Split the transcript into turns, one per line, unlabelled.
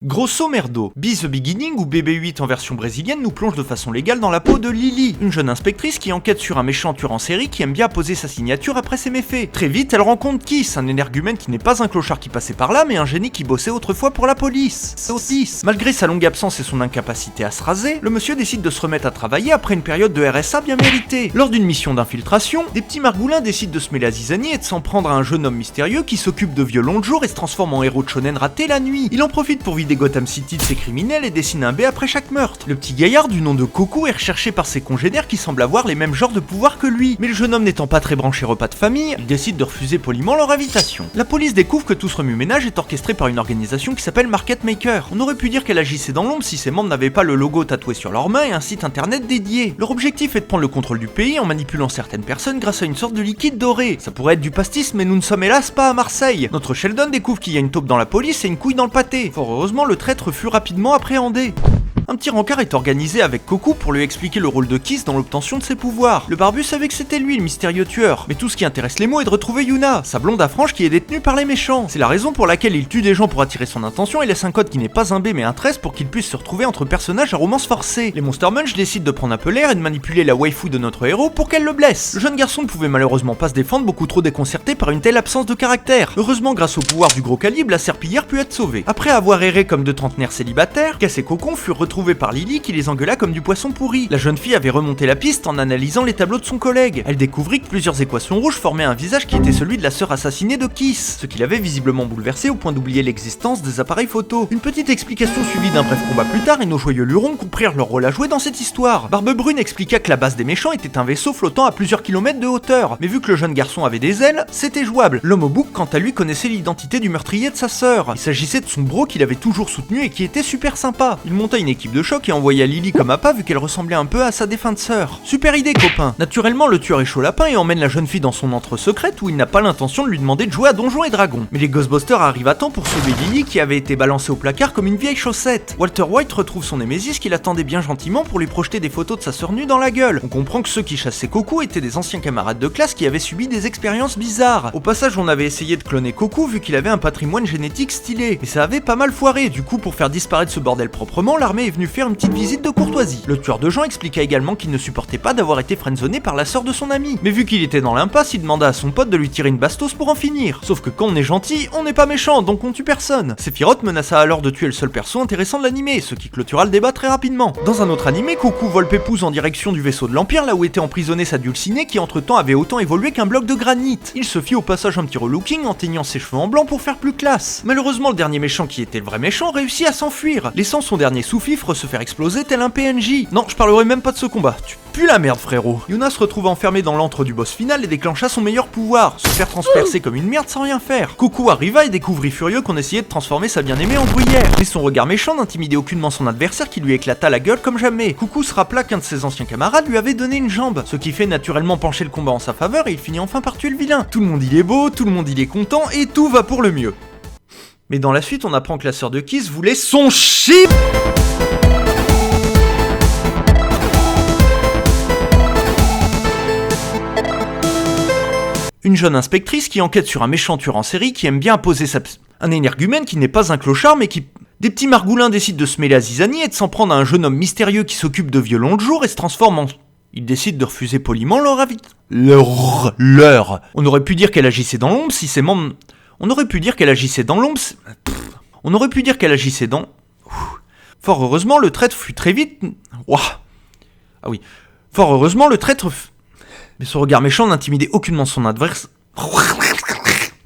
Grosso merdo, Be The Beginning ou BB-8 en version brésilienne nous plonge de façon légale dans la peau de Lily, une jeune inspectrice qui enquête sur un méchant tueur en série qui aime bien poser sa signature après ses méfaits. Très vite, elle rencontre Kiss, un énergumène qui n'est pas un clochard qui passait par là, mais un génie qui bossait autrefois pour la police. Malgré sa longue absence et son incapacité à se raser, le monsieur décide de se remettre à travailler après une période de RSA bien méritée. Lors d'une mission d'infiltration, des petits margoulins décident de se mêler à zizanie et de s'en prendre à un jeune homme mystérieux qui s'occupe de violons de jour et se transforme en héros de shonen raté la nuit. Il en profite pour vider Gotham City de ses criminels et dessine un B après chaque meurtre. Le petit gaillard du nom de Coco est recherché par ses congénères qui semblent avoir les mêmes genres de pouvoirs que lui. Mais le jeune homme n'étant pas très branché repas de famille, il décide de refuser poliment leur invitation. La police découvre que tout ce remue-ménage est orchestré par une organisation qui s'appelle Market Maker. On aurait pu dire qu'elle agissait dans l'ombre si ses membres n'avaient pas le logo tatoué sur leurs mains et un site internet dédié. Leur objectif est de prendre le contrôle du pays en manipulant certaines personnes grâce à une sorte de liquide doré. Ça pourrait être du pastis, mais nous ne sommes hélas pas à Marseille. Notre Sheldon découvre qu'il y a une taupe dans la police et une couille dans le pâté. Fort heureusement, le traître fut rapidement appréhendé. Un petit rencard est organisé avec Coco pour lui expliquer le rôle de Kiss dans l'obtention de ses pouvoirs. Le barbu savait que c'était lui le mystérieux tueur, mais tout ce qui intéresse les mots est de retrouver Yuna, sa blonde à franges qui est détenue par les méchants. C'est la raison pour laquelle il tue des gens pour attirer son attention et laisse un code qui n'est pas un B mais un 13 pour qu'il puisse se retrouver entre personnages à romance forcée. Les Monster Munch décident de prendre un peu l'air et de manipuler la waifu de notre héros pour qu'elle le blesse. Le jeune garçon ne pouvait malheureusement pas se défendre, beaucoup trop déconcerté par une telle absence de caractère. Heureusement, grâce au pouvoir du gros calibre, la serpillière put être sauvée. Après avoir erré comme deux trentenaires célibataires, Cass et Cocon furent retrouvés par Lily qui les engueula comme du poisson pourri. La jeune fille avait remonté la piste en analysant les tableaux de son collègue. Elle découvrit que plusieurs équations rouges formaient un visage qui était celui de la sœur assassinée de Kiss, ce qui l'avait visiblement bouleversé au point d'oublier l'existence des appareils photo. Une petite explication suivie d'un bref combat plus tard et nos joyeux lurons comprirent leur rôle à jouer dans cette histoire. Barbe Brune expliqua que la base des méchants était un vaisseau flottant à plusieurs kilomètres de hauteur, mais vu que le jeune garçon avait des ailes, c'était jouable. L'homme au bouc, quant à lui, connaissait l'identité du meurtrier de sa sœur. Il s'agissait de son bro qu'il avait toujours soutenu et qui était super sympa. Il monta une équipe de choc et envoya Lily comme appât vu qu'elle ressemblait un peu à sa défunte sœur. Super idée, copain. Naturellement, le tueur est chaud lapin et emmène la jeune fille dans son antre secrète où il n'a pas l'intention de lui demander de jouer à Donjons et Dragons. Mais les Ghostbusters arrivent à temps pour sauver Lily qui avait été balancée au placard comme une vieille chaussette. Walter White retrouve son Némésis qui l'attendait bien gentiment pour lui projeter des photos de sa sœur nue dans la gueule. On comprend que ceux qui chassaient Coco étaient des anciens camarades de classe qui avaient subi des expériences bizarres. Au passage, on avait essayé de cloner Coco vu qu'il avait un patrimoine génétique stylé. Mais ça avait pas mal foiré. Du coup, pour faire disparaître ce bordel proprement, l'armée est venue faire une petite visite de courtoisie. Le tueur de gens expliqua également qu'il ne supportait pas d'avoir été friendzoné par la sœur de son ami. Mais vu qu'il était dans l'impasse, il demanda à son pote de lui tirer une bastos pour en finir. Sauf que quand on est gentil, on n'est pas méchant, donc on tue personne. Sephiroth menaça alors de tuer le seul perso intéressant de l'animé, ce qui clôtura le débat très rapidement. Dans un autre animé, Coucou vole Pépouze en direction du vaisseau de l'Empire, là où était emprisonné sa dulcinée qui entre-temps avait autant évolué qu'un bloc de granit. Il se fit au passage un petit relooking en teignant ses cheveux en blanc pour faire plus classe. Malheureusement, le dernier méchant qui était le vrai méchant réussit à s'enfuir, laissant son dernier sous-fifre se faire exploser tel un PNJ. Non, je parlerai même pas de ce combat. Tu pues la merde, frérot. Yuna se retrouve enfermé dans l'antre du boss final et déclencha son meilleur pouvoir, se faire transpercer comme une merde sans rien faire. Coucou arriva et découvrit furieux qu'on essayait de transformer sa bien-aimée en bruyère. Mais son regard méchant n'intimidait aucunement son adversaire qui lui éclata la gueule comme jamais. Coucou se rappela qu'un de ses anciens camarades lui avait donné une jambe, ce qui fait naturellement pencher le combat en sa faveur et il finit enfin par tuer le vilain. Tout le monde il est beau, tout le monde il est content et tout va pour le mieux. Mais dans la suite, on apprend que la sœur de Kiss voulait son chip. Une jeune inspectrice qui enquête sur un méchant tueur en série qui aime bien poser sa... Un énergumène qui n'est pas un clochard mais qui... Des petits margoulins décident de se mêler à zizanie et de s'en prendre à un jeune homme mystérieux qui s'occupe de violons de jour et se transforme en... Il décide de refuser poliment leur On aurait pu dire qu'elle agissait dans l'ombre si ses membres... On aurait pu dire qu'elle agissait dans l'ombre... On aurait pu dire qu'elle agissait dans... Fort heureusement, le traître fut très vite... Ouah. Ah oui. Fort heureusement, le traître... Mais son regard méchant n'intimidait aucunement son adversaire.